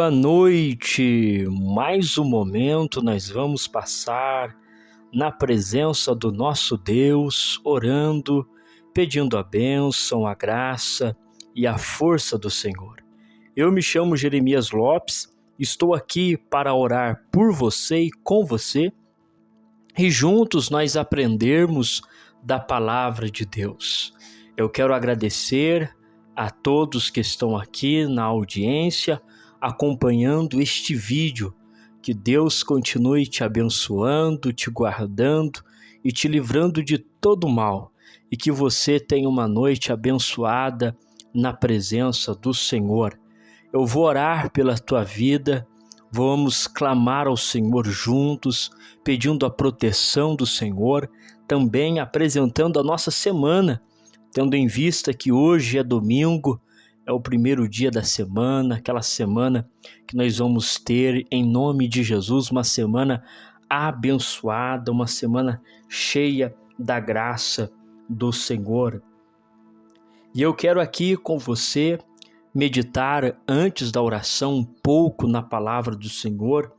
Boa noite! Mais um momento nós vamos passar na presença do nosso Deus, orando, pedindo a bênção, a graça e a força do Senhor. Eu me chamo Jeremias Lopes, estou aqui para orar por você e com você, e juntos nós aprendermos da palavra de Deus. Eu quero agradecer a todos que estão aqui na audiência, acompanhando este vídeo. Que Deus continue te abençoando, te guardando e te livrando de todo mal, e que você tenha uma noite abençoada na presença do Senhor. Eu vou orar pela tua vida, vamos clamar ao Senhor juntos, pedindo a proteção do Senhor, também apresentando a nossa semana, tendo em vista que hoje é domingo, é o primeiro dia da semana, aquela semana que nós vamos ter, em nome de Jesus, uma semana abençoada, uma semana cheia da graça do Senhor. E eu quero aqui com você meditar antes da oração um pouco na palavra do Senhor,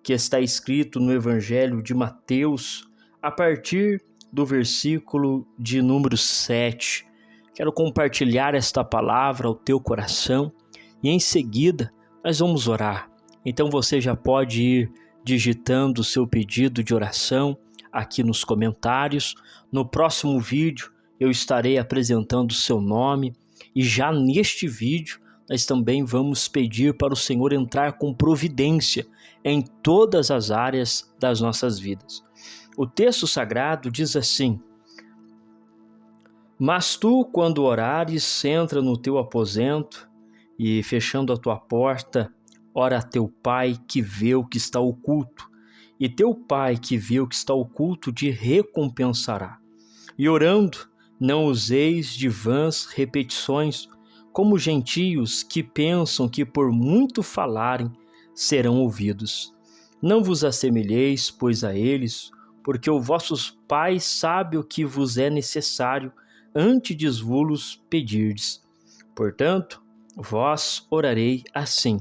que está escrito no Evangelho de Mateus, a partir do versículo de número 7. Quero compartilhar esta palavra ao teu coração e em seguida nós vamos orar. Então você já pode ir digitando o seu pedido de oração aqui nos comentários. No próximo vídeo eu estarei apresentando o seu nome e já neste vídeo nós também vamos pedir para o Senhor entrar com providência em todas as áreas das nossas vidas. O texto sagrado diz assim: mas tu, quando orares, entra no teu aposento e, fechando a tua porta, ora a teu pai que vê o que está oculto, e teu pai que vê o que está oculto te recompensará. E orando, não useis de vãs repetições, como gentios que pensam que por muito falarem serão ouvidos. Não vos assemelheis, pois, a eles, porque o vosso Pai sabe o que vos é necessário antes de vos pedirdes. Portanto, vós orarei assim: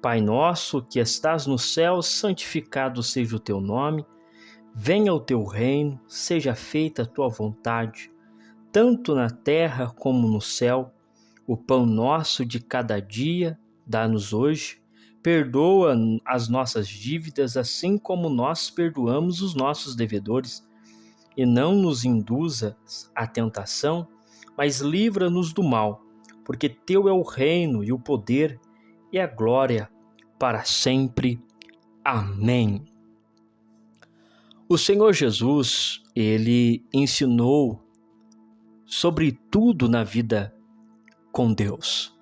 Pai nosso que estás no céu, santificado seja o teu nome, venha o teu reino, seja feita a tua vontade, tanto na terra como no céu. O pão nosso de cada dia dá-nos hoje, perdoa as nossas dívidas, assim como nós perdoamos os nossos devedores. E não nos induzas à tentação, mas livra-nos do mal, porque teu é o reino e o poder e a glória para sempre. Amém. O Senhor Jesus, ele ensinou sobre tudo na vida com Deus.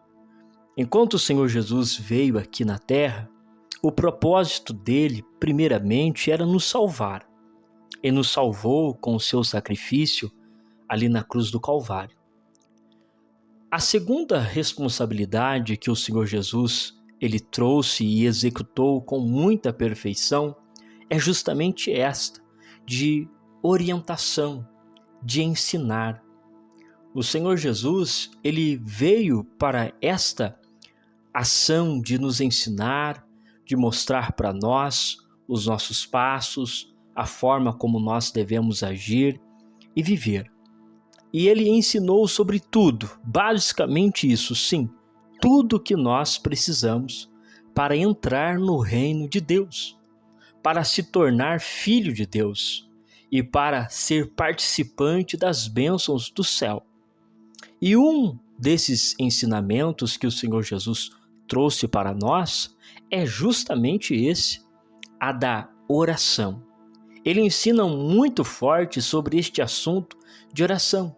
Enquanto o Senhor Jesus veio aqui na terra, o propósito dele, primeiramente, era nos salvar. E nos salvou com o seu sacrifício ali na cruz do Calvário. A segunda responsabilidade que o Senhor Jesus ele trouxe e executou com muita perfeição é justamente esta, de orientação, de ensinar. O Senhor Jesus ele veio para esta ação de nos ensinar, de mostrar para nós os nossos passos, a forma como nós devemos agir e viver. E ele ensinou sobre tudo, basicamente isso, sim, tudo que nós precisamos para entrar no reino de Deus, para se tornar filho de Deus e para ser participante das bênçãos do céu. E um desses ensinamentos que o Senhor Jesus trouxe para nós é justamente esse, a da oração. Ele ensina muito forte sobre este assunto de oração.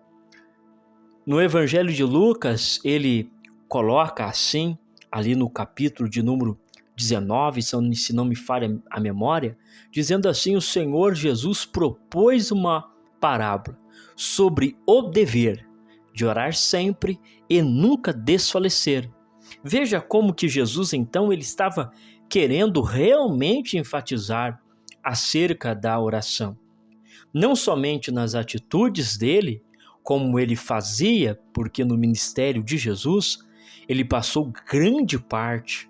No Evangelho de Lucas, ele coloca assim, ali no capítulo de número 19, se não me falha a memória, dizendo assim: o Senhor Jesus propôs uma parábola sobre o dever de orar sempre e nunca desfalecer. Veja como que Jesus, então, ele estava querendo realmente enfatizar acerca da oração. Não somente nas atitudes dele, como ele fazia, porque no ministério de Jesus, ele passou grande parte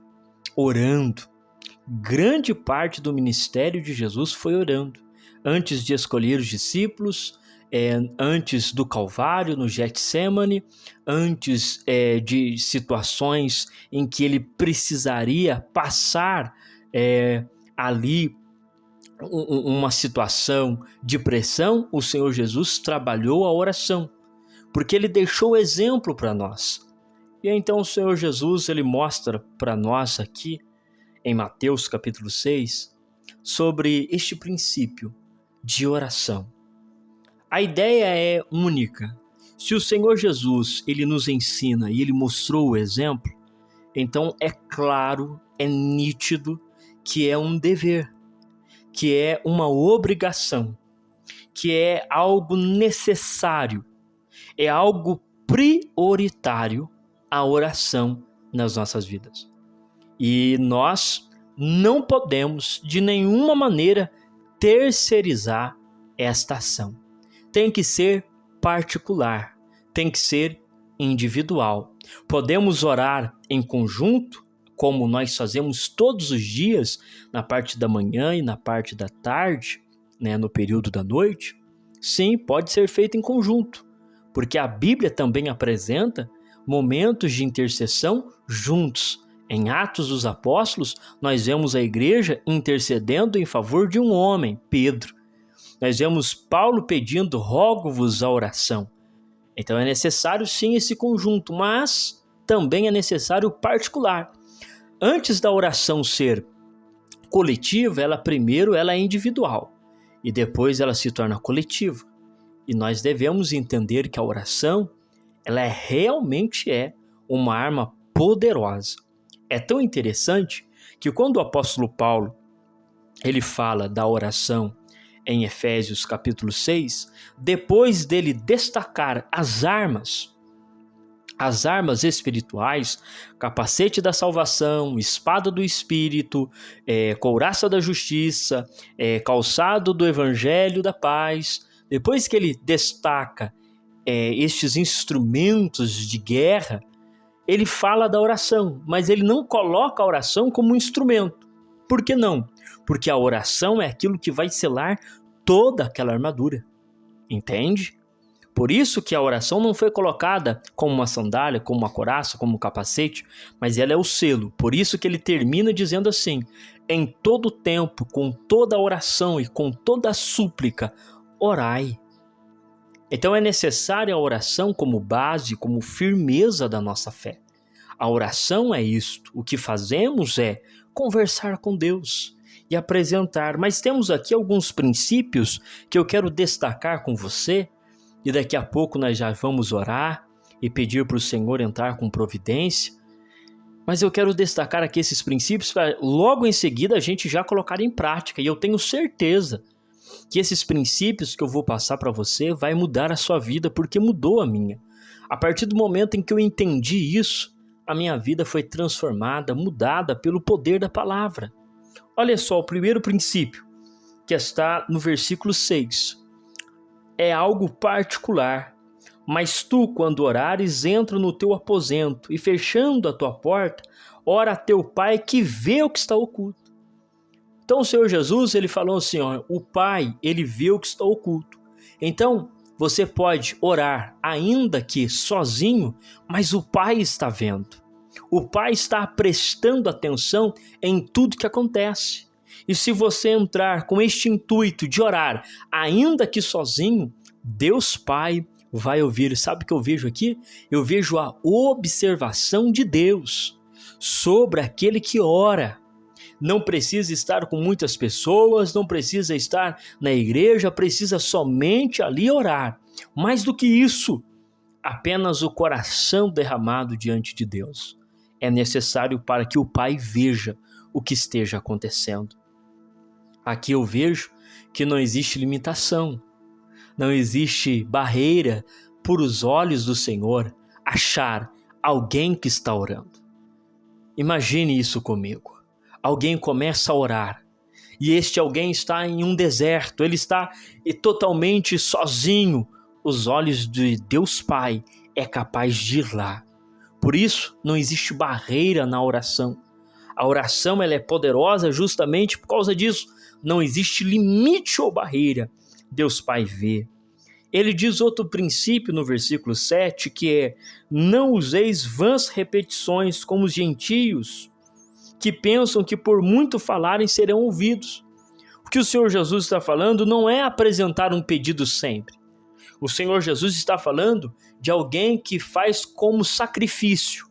orando. Grande parte do ministério de Jesus foi orando. Antes de escolher os discípulos, antes do Calvário, no Getsêmani, antes de situações em que ele precisaria passar ali uma situação de pressão, o Senhor Jesus trabalhou a oração, porque ele deixou exemplo para nós. E então o Senhor Jesus ele mostra para nós aqui, em Mateus capítulo 6, sobre este princípio de oração. A ideia é única. Se o Senhor Jesus ele nos ensina e ele mostrou o exemplo, então é claro, é nítido que é um dever, que é uma obrigação, que é algo necessário, é algo prioritário a oração nas nossas vidas. E nós não podemos de nenhuma maneira terceirizar esta ação. Tem que ser particular, tem que ser individual. Podemos orar em conjunto, como nós fazemos todos os dias, na parte da manhã e na parte da tarde, no período da noite. Sim, pode ser feito em conjunto, porque a Bíblia também apresenta momentos de intercessão juntos. Em Atos dos Apóstolos, nós vemos a igreja intercedendo em favor de um homem, Pedro. Nós vemos Paulo pedindo, rogo-vos a oração. Então é necessário sim esse conjunto, mas também é necessário o particular. Antes da oração ser coletiva, primeiro ela é individual e depois ela se torna coletiva. E nós devemos entender que a oração, ela realmente é uma arma poderosa. É tão interessante que quando o apóstolo Paulo ele fala da oração em Efésios capítulo 6, depois dele destacar as armas espirituais, capacete da salvação, espada do Espírito, couraça da justiça, calçado do evangelho da paz, depois que ele destaca estes instrumentos de guerra, ele fala da oração, mas ele não coloca a oração como um instrumento. Por que não? Porque a oração é aquilo que vai selar toda aquela armadura. Entende? Por isso que a oração não foi colocada como uma sandália, como uma couraça, como um capacete, mas ela é o selo. Por isso que ele termina dizendo assim: em todo tempo, com toda a oração e com toda a súplica, orai. Então é necessária a oração como base, como firmeza da nossa fé. A oração é isto. O que fazemos é conversar com Deus e apresentar. Mas temos aqui alguns princípios que eu quero destacar com você, e daqui a pouco nós já vamos orar e pedir para o Senhor entrar com providência. Mas eu quero destacar aqui esses princípios para logo em seguida a gente já colocar em prática. E eu tenho certeza que esses princípios que eu vou passar para você vai mudar a sua vida, porque mudou a minha. A partir do momento em que eu entendi isso, a minha vida foi transformada, mudada pelo poder da palavra. Olha só, o primeiro princípio, que está no versículo 6. É algo particular, mas tu, quando orares, entra no teu aposento e, fechando a tua porta, ora a teu Pai que vê o que está oculto. Então o Senhor Jesus, ele falou assim, o Pai, ele vê o que está oculto. Então, você pode orar, ainda que sozinho, mas o Pai está vendo. O Pai está prestando atenção em tudo que acontece. E se você entrar com este intuito de orar, ainda que sozinho, Deus Pai vai ouvir. Sabe o que eu vejo aqui? Eu vejo a observação de Deus sobre aquele que ora. Não precisa estar com muitas pessoas, não precisa estar na igreja, precisa somente ali orar. Mais do que isso, apenas o coração derramado diante de Deus é necessário para que o Pai veja o que esteja acontecendo. Aqui eu vejo que não existe limitação, não existe barreira para os olhos do Senhor achar alguém que está orando. Imagine isso comigo. Alguém começa a orar e este alguém está em um deserto, ele está totalmente sozinho. Os olhos de Deus Pai é capaz de ir lá. Por isso, não existe barreira na oração. A oração ela é poderosa justamente por causa disso. Não existe limite ou barreira. Deus Pai vê. Ele diz outro princípio no versículo 7, que é: não useis vãs repetições como os gentios, que pensam que por muito falarem serão ouvidos. O que o Senhor Jesus está falando não é apresentar um pedido sempre. O Senhor Jesus está falando de alguém que faz como sacrifício.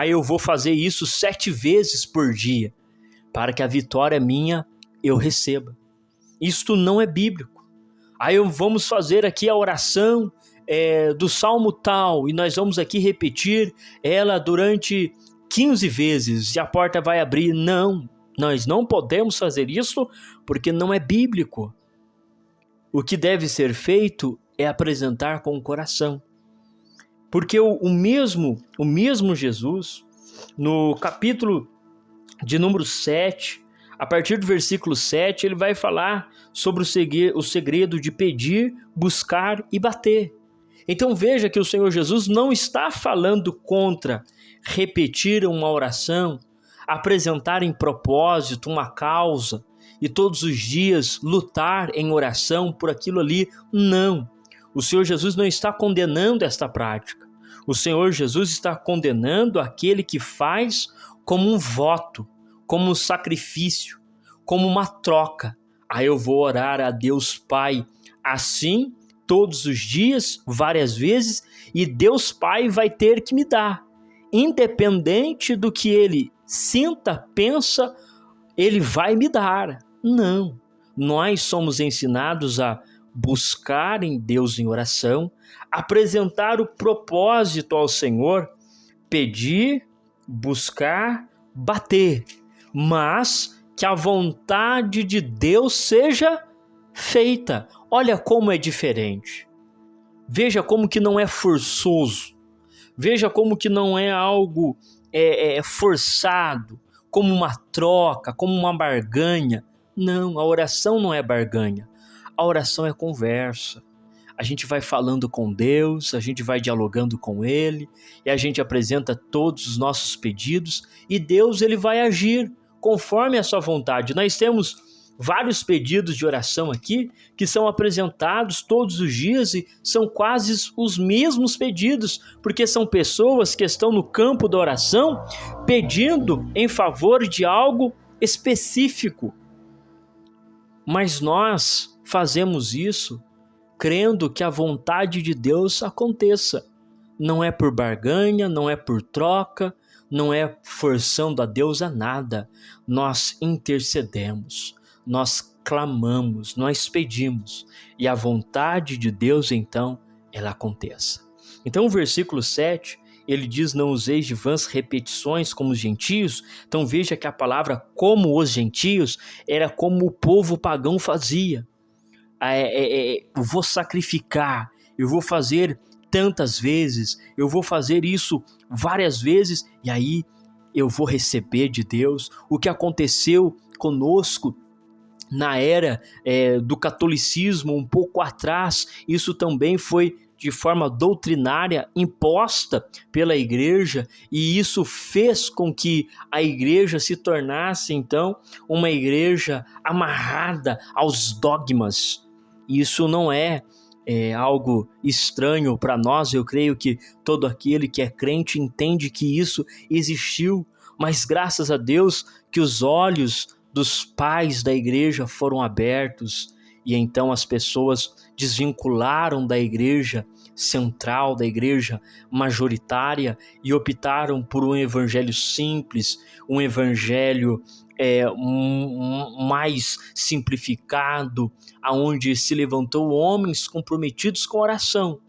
Eu vou fazer isso 7 vezes por dia, para que a vitória minha eu receba. Isto não é bíblico. Vamos fazer aqui a oração do Salmo tal, e nós vamos aqui repetir ela durante 15 vezes, e a porta vai abrir. Não, nós não podemos fazer isso, porque não é bíblico. O que deve ser feito é apresentar com o coração. Porque o mesmo Jesus, no capítulo de número 7, a partir do versículo 7, ele vai falar sobre o segredo de pedir, buscar e bater. Então veja que o Senhor Jesus não está falando contra repetir uma oração, apresentar em propósito uma causa e todos os dias lutar em oração por aquilo ali. Não. O Senhor Jesus não está condenando esta prática. O Senhor Jesus está condenando aquele que faz como um voto, como um sacrifício, como uma troca. Eu vou orar a Deus Pai assim, todos os dias, várias vezes, e Deus Pai vai ter que me dar. Independente do que ele sinta, pensa, ele vai me dar. Não. Nós somos ensinados a buscar em Deus em oração, apresentar o propósito ao Senhor, pedir, buscar, bater, mas que a vontade de Deus seja feita. Olha como é diferente. Veja como que não é forçoso. Veja como que não é algo forçado, como uma troca, como uma barganha. Não, a oração não é barganha. A oração é conversa. A gente vai falando com Deus, a gente vai dialogando com Ele, e a gente apresenta todos os nossos pedidos, e Deus ele vai agir conforme a sua vontade. Nós temos vários pedidos de oração aqui, que são apresentados todos os dias, e são quase os mesmos pedidos, porque são pessoas que estão no campo da oração, pedindo em favor de algo específico. Mas nós fazemos isso crendo que a vontade de Deus aconteça. Não é por barganha, não é por troca, não é forçando a Deus a nada. Nós intercedemos, nós clamamos, nós pedimos, e a vontade de Deus, então, ela aconteça. Então o versículo 7, ele diz: não useis de vãs repetições como os gentios. Então veja que a palavra como os gentios era como o povo pagão fazia. Eu vou sacrificar, eu vou fazer tantas vezes, eu vou fazer isso várias vezes, e aí eu vou receber de Deus. O que aconteceu conosco na era do catolicismo um pouco atrás, isso também foi de forma doutrinária imposta pela igreja, e isso fez com que a igreja se tornasse então uma igreja amarrada aos dogmas. Isso não é algo estranho para nós. Eu creio que todo aquele que é crente entende que isso existiu, mas graças a Deus que os olhos dos pais da igreja foram abertos, e então as pessoas desvincularam da igreja central, da igreja majoritária, e optaram por um evangelho simples, um evangelho mais simplificado, aonde se levantou homens comprometidos com oração,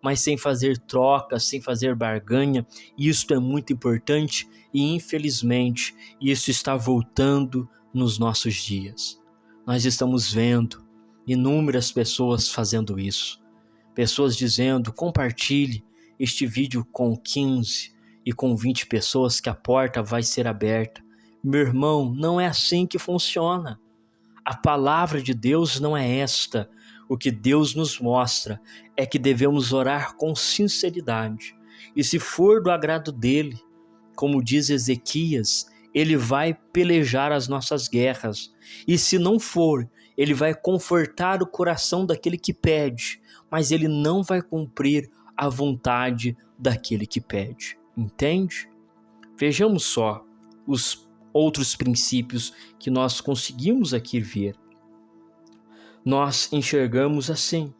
mas sem fazer trocas, sem fazer barganha. Isto é muito importante, e infelizmente isso está voltando nos nossos dias. Nós estamos vendo inúmeras pessoas fazendo isso, pessoas dizendo: compartilhe este vídeo com 15 e com 20 pessoas que a porta vai ser aberta. Meu irmão, não é assim que funciona. A palavra de Deus não é esta. O que Deus nos mostra é que devemos orar com sinceridade, e se for do agrado dele, como diz Ezequias, Ele vai pelejar as nossas guerras. E se não for, Ele vai confortar o coração daquele que pede, mas Ele não vai cumprir a vontade daquele que pede. Entende? Vejamos só os outros princípios que nós conseguimos aqui ver. Nós enxergamos assim.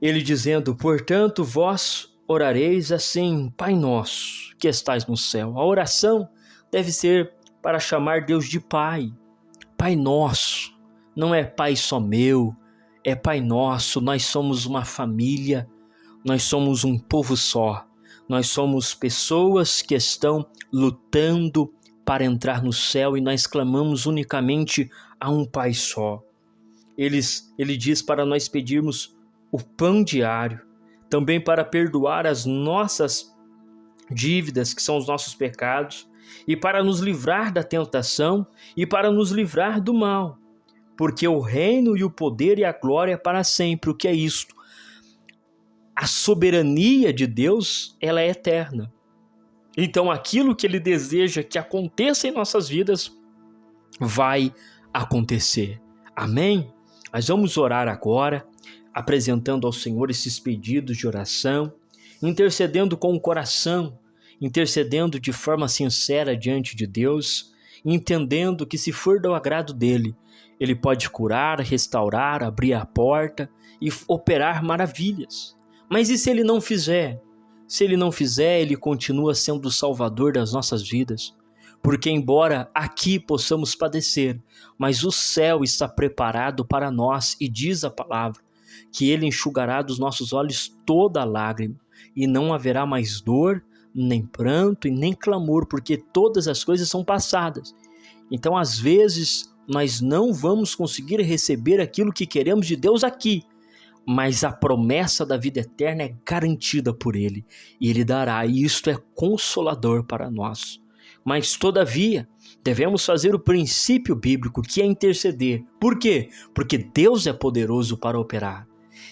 Ele dizendo: portanto, vós orareis assim: Pai nosso, que estais no céu. A oração deve ser para chamar Deus de Pai. Pai nosso, não é Pai só meu, é Pai nosso. Nós somos uma família, nós somos um povo só. Nós somos pessoas que estão lutando para entrar no céu e nós clamamos unicamente a um Pai só. Ele diz para nós pedirmos o pão diário, também para perdoar as nossas dívidas, que são os nossos pecados, e para nos livrar da tentação e para nos livrar do mal, porque o reino e o poder e a glória é para sempre. O que é isto? A soberania de Deus, ela é eterna. Então aquilo que Ele deseja que aconteça em nossas vidas vai acontecer. Amém? Nós vamos orar agora, apresentando ao Senhor esses pedidos de oração, intercedendo com o coração, intercedendo de forma sincera diante de Deus, entendendo que se for do agrado dEle, Ele pode curar, restaurar, abrir a porta e operar maravilhas. Mas e se Ele não fizer? Se Ele não fizer, Ele continua sendo o Salvador das nossas vidas. Porque embora aqui possamos padecer, mas o céu está preparado para nós e diz a palavra que Ele enxugará dos nossos olhos toda lágrima e não haverá mais dor, nem pranto e nem clamor, porque todas as coisas são passadas. Então, às vezes, nós não vamos conseguir receber aquilo que queremos de Deus aqui, mas a promessa da vida eterna é garantida por Ele e Ele dará, e isto é consolador para nós. Mas, todavia, devemos fazer o princípio bíblico, que é interceder. Por quê? Porque Deus é poderoso para operar.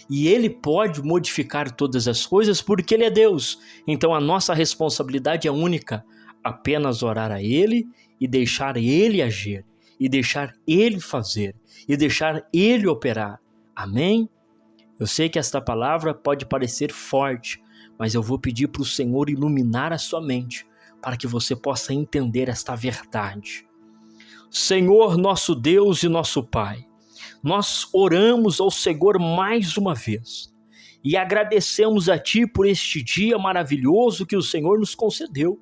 E Ele pode modificar todas as coisas porque Ele é Deus. Então, a nossa responsabilidade é única. Apenas orar a Ele e deixar Ele agir. E deixar Ele fazer. E deixar Ele operar. Amém? Eu sei que esta palavra pode parecer forte, mas eu vou pedir para o Senhor iluminar a sua mente, para que você possa entender esta verdade. Senhor, nosso Deus e nosso Pai, nós oramos ao Senhor mais uma vez e agradecemos a Ti por este dia maravilhoso que o Senhor nos concedeu.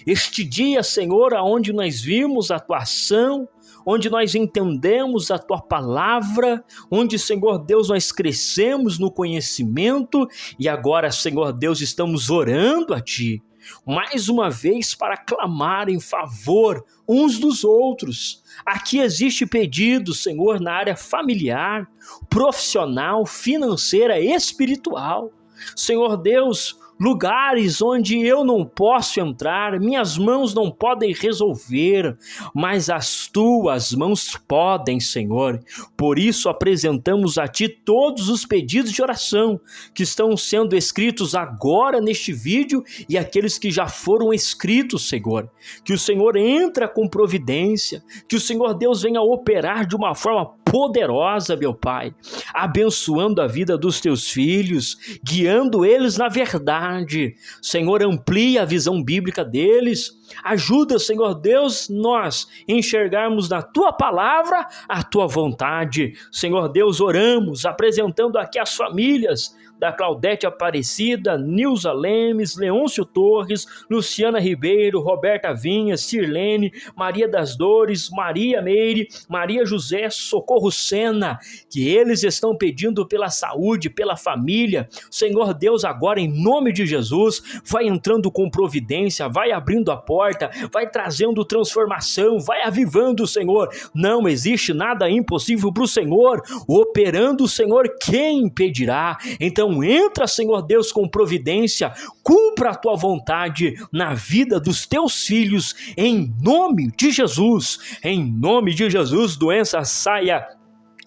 Este dia, Senhor, onde nós vimos a Tua ação, onde nós entendemos a Tua palavra, onde, Senhor Deus, nós crescemos no conhecimento e agora, Senhor Deus, estamos orando a Ti, mais uma vez para clamar em favor uns dos outros. Aqui existe pedido, Senhor, na área familiar, profissional, financeira, espiritual. Senhor Deus, lugares onde eu não posso entrar, minhas mãos não podem resolver, mas as tuas mãos podem, Senhor. Por isso apresentamos a Ti todos os pedidos de oração que estão sendo escritos agora neste vídeo e aqueles que já foram escritos, Senhor. Que o Senhor entra com providência, que o Senhor Deus venha operar de uma forma poderosa, meu Pai, abençoando a vida dos Teus filhos, guiando eles na verdade. Senhor, amplia a visão bíblica deles. Ajuda, Senhor Deus, nós enxergarmos na Tua palavra a Tua vontade. Senhor Deus, oramos, apresentando aqui as famílias da Claudete Aparecida, Nilza Lemes, Leôncio Torres, Luciana Ribeiro, Roberta Vinha, Sirlene, Maria das Dores, Maria Meire, Maria José, Socorro Sena, que eles estão pedindo pela saúde, pela família. Senhor Deus, agora em nome de Jesus, vai entrando com providência, vai abrindo a porta, vai trazendo transformação, vai avivando, Senhor. Não existe nada impossível para o Senhor, operando o Senhor, quem impedirá? Então entra, Senhor Deus, com providência, cumpra a Tua vontade na vida dos Teus filhos, em nome de Jesus. Em nome de Jesus, doença saia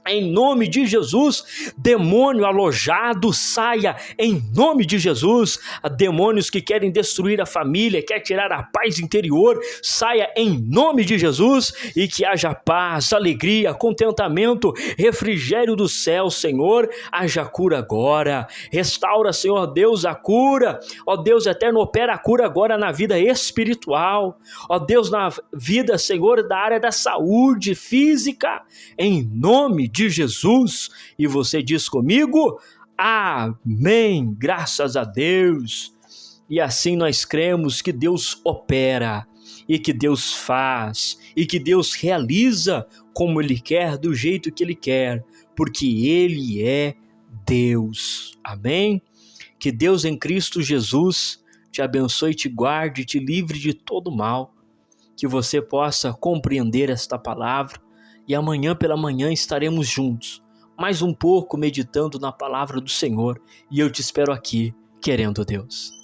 em nome de Jesus. Demônio alojado, saia em nome de Jesus. Demônios que querem destruir a família, quer tirar a paz interior, saia em nome de Jesus, e que haja paz, alegria, contentamento, refrigério do céu, Senhor. Haja cura agora, restaura, Senhor Deus, a cura, ó Deus eterno, opera a cura agora na vida espiritual, ó Deus, na vida, Senhor, da área da saúde física, em nome de Jesus. E você diz comigo: amém, graças a Deus. E assim nós cremos que Deus opera, e que Deus faz, e que Deus realiza como Ele quer, do jeito que Ele quer, porque Ele é Deus. Amém? Que Deus em Cristo Jesus te abençoe, te guarde, te livre de todo mal, que você possa compreender esta palavra, e amanhã pela manhã estaremos juntos, mais um pouco meditando na palavra do Senhor, e eu te espero aqui, querendo Deus.